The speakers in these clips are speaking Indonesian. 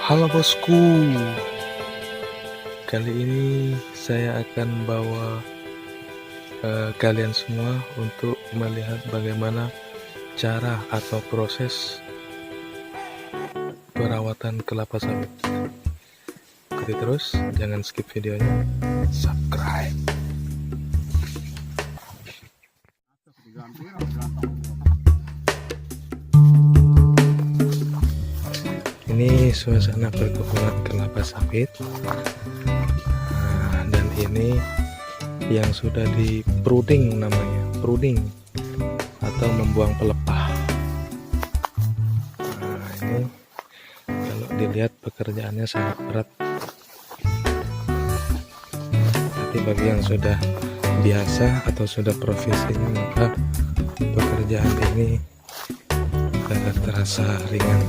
Halo bosku, kali ini saya akan bawa kalian semua untuk melihat bagaimana cara atau proses perawatan kelapa sawit. Ikuti terus, jangan skip videonya, subscribe. Ini suasana perkebunan kelapa sawit, dan ini yang sudah di pruning, namanya pruning atau membuang pelepah. Ini kalau dilihat pekerjaannya sangat berat, tapi bagi yang sudah biasa atau sudah profesinya, maka pekerjaan ini agak terasa ringan.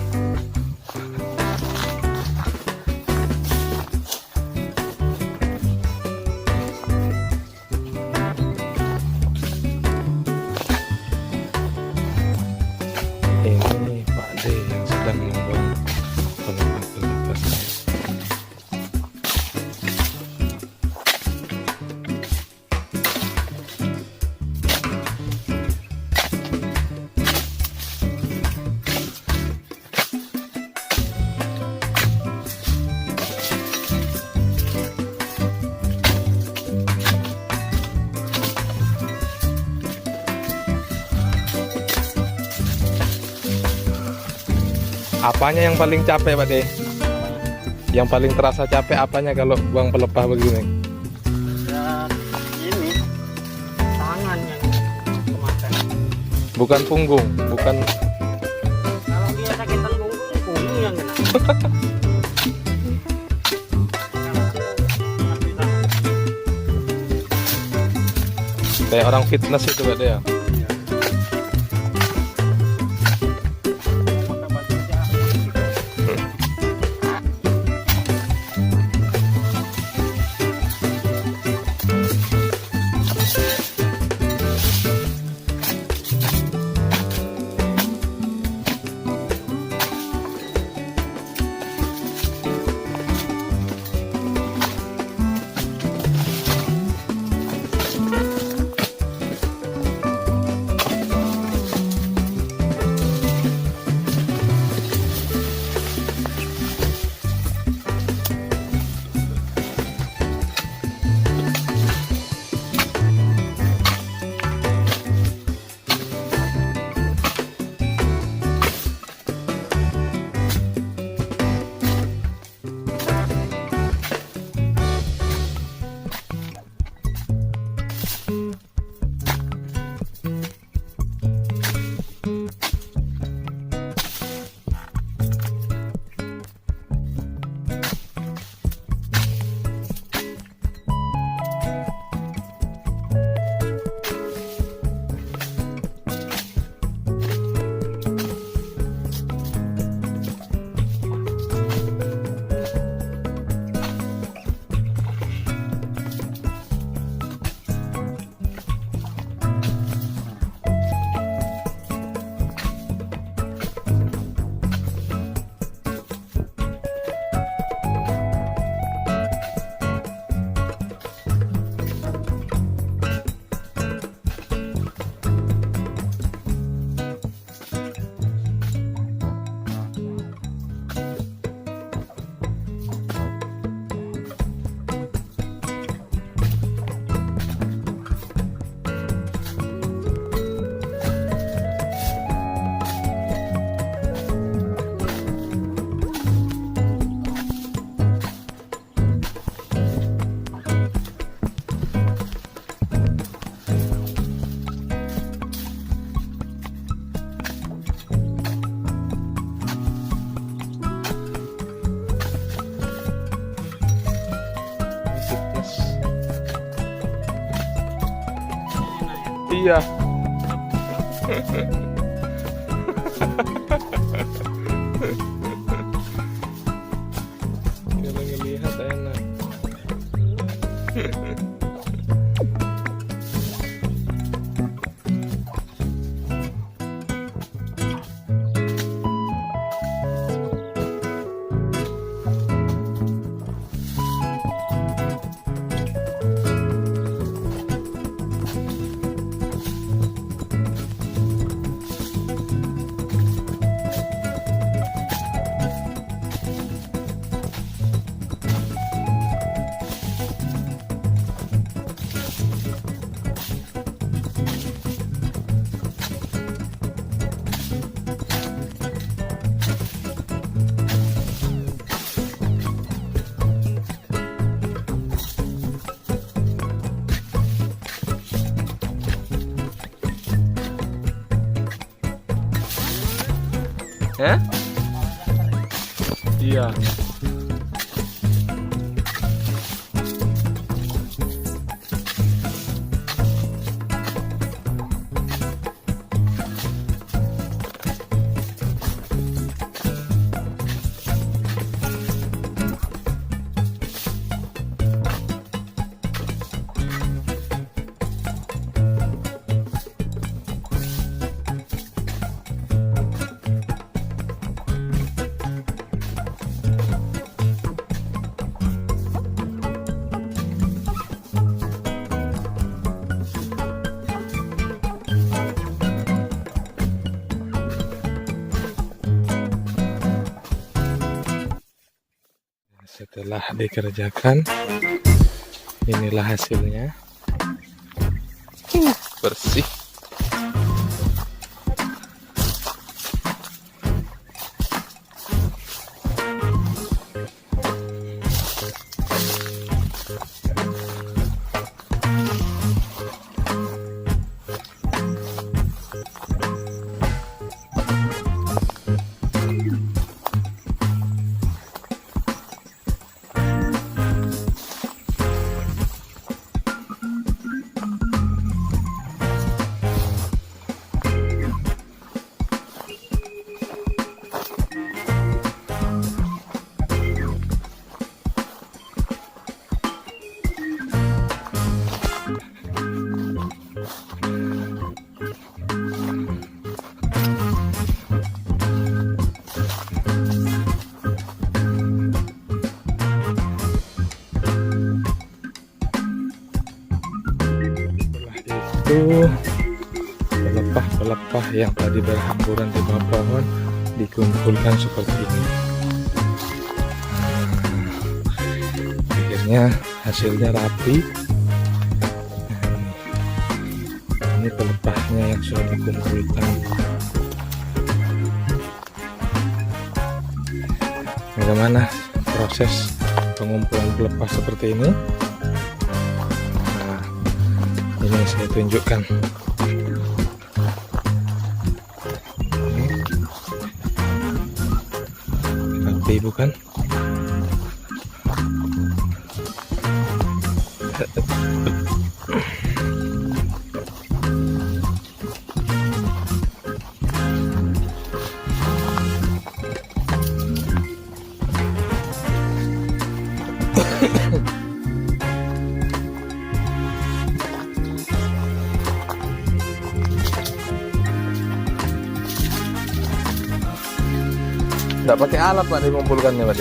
Ini Pak D yang sedang membuang pelepah-pelepah. Apanya yang paling capek Pak De? Yang paling terasa capek apanya kalau buang pelepah begini? Ya ini tangan yang kemakan. Bukan punggung, bukan. Kalau dia sakitan punggung yang kena. Kayak orang fitness itu Pak De ya? Iya. Kalau ngelihat enak. Hah? Iya. Setelah dikerjakan, inilah hasilnya. Bersih. Itu pelepah-pelepah yang tadi berhamburan di bawah pohon dikumpulkan seperti ini. Akhirnya hasilnya rapi. Ini pelepahnya yang sudah dikumpulkan. Bagaimana proses pengumpulan pelepah seperti ini? Ini saya tunjukkan. Rapi bukan? Nggak pakai alat Pak dikumpulkannya Pak.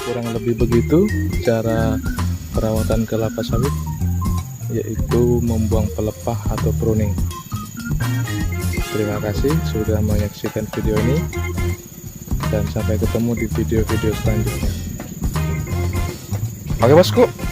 Kurang lebih begitu cara perawatan kelapa sawit, yaitu membuang pelepah atau pruning. Terima kasih sudah menyaksikan video ini, dan sampai ketemu di video-video selanjutnya. Oke bosku.